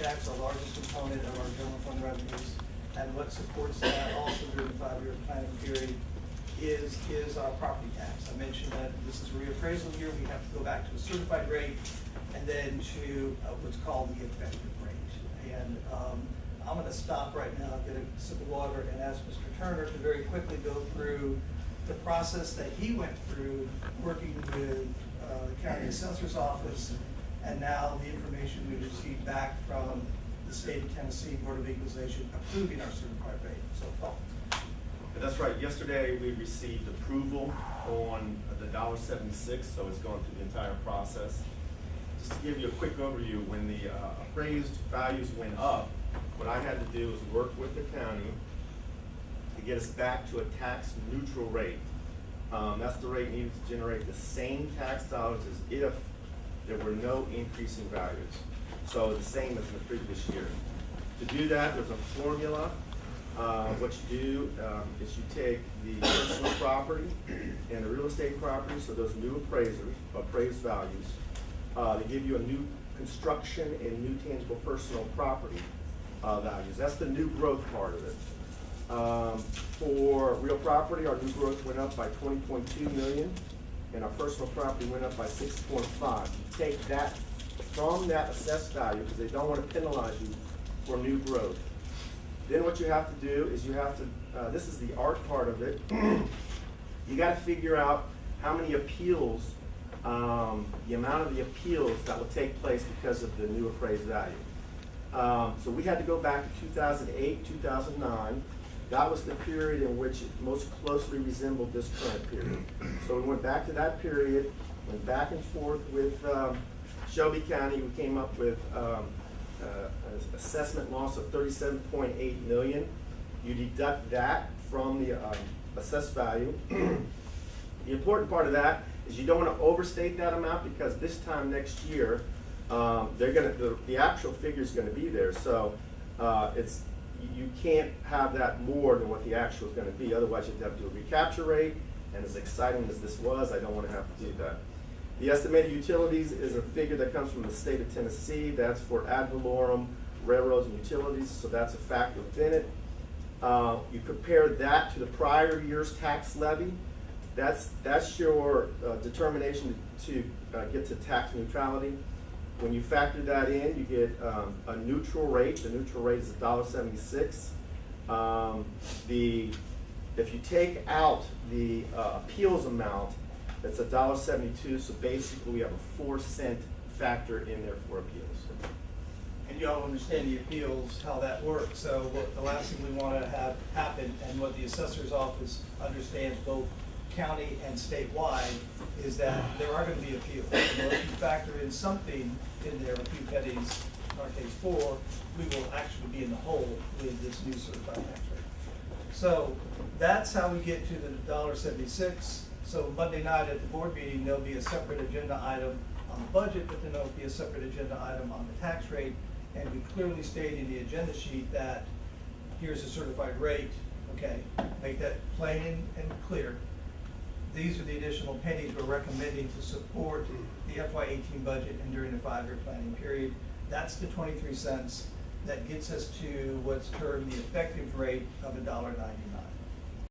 tax, our largest component of our general fund revenues. And what supports that also during the 5-year planning period is our property tax. I mentioned that this is a reappraisal year. We have to go back to a certified rate and then to what's called the effective rate. And I'm going to stop right now, get a sip of water, and ask Mr. Turner to very quickly go through the process that he went through working with the county assessor's office, and now the information we received back from the state of Tennessee Board of Equalization approving our certified rate. So, Paul. That's right. Yesterday we received approval on the $1.76, so it's going through the entire process. Just to give you a quick overview, when the appraised values went up, what I had to do was work with the county to get us back to a tax neutral rate. That's the rate needed to generate the same tax dollars as if there were no increase in values. So the same as in the previous year. To do that, there's a formula. What you do is you take the personal property and the real estate property, so those new appraised values. They give you a new construction and new tangible personal property values. That's the new growth part of it. For real property, our new growth went up by 20.2 million, and our personal property went up by 6.5. You take that from that assessed value because they don't want to penalize you for new growth. Then what you have to do is you have to, this is the art part of it, you got to figure out how many appeals, the amount of the appeals that will take place because of the new appraised value. So we had to go back to 2008, 2009. That was the period in which it most closely resembled this current period. So we went back to that period, went back and forth with Shelby County. We came up with assessment loss of 37.8 million. You deduct that from the assessed value. The important part of that is you don't want to overstate that amount because this time next year, the actual figure is going to be there. So you can't have that more than what the actual is going to be. Otherwise, you have to do a recapture rate. And as exciting as this was, I don't want to have to do that. The estimated utilities is a figure that comes from the state of Tennessee. That's for ad valorem railroads and utilities, so that's a factor within it. You compare that to the prior year's tax levy. That's your determination to get to tax neutrality. When you factor that in, you get a neutral rate. The neutral rate is $1.76. If you take out the appeals amount, that's $1.72. So basically, we have a 4-cent factor in there for appeals. And you all understand the appeals, how that works. So the last thing we want to have happen, and what the assessor's office understands both county and statewide, is that there are going to be appeals. So if you factor in something in there, a few pennies, in our case 4, we will actually be in the hole with this new certified tax rate. So that's how we get to the $1.76. So Monday night at the board meeting, there'll be a separate agenda item on the budget, but then there'll be a separate agenda item on the tax rate. And we clearly state in the agenda sheet that here's a certified rate. Okay, make that plain and clear. These are the additional pennies we're recommending to support the FY18 budget and during the 5-year planning period. That's the 23 cents that gets us to what's termed the effective rate of $1.99.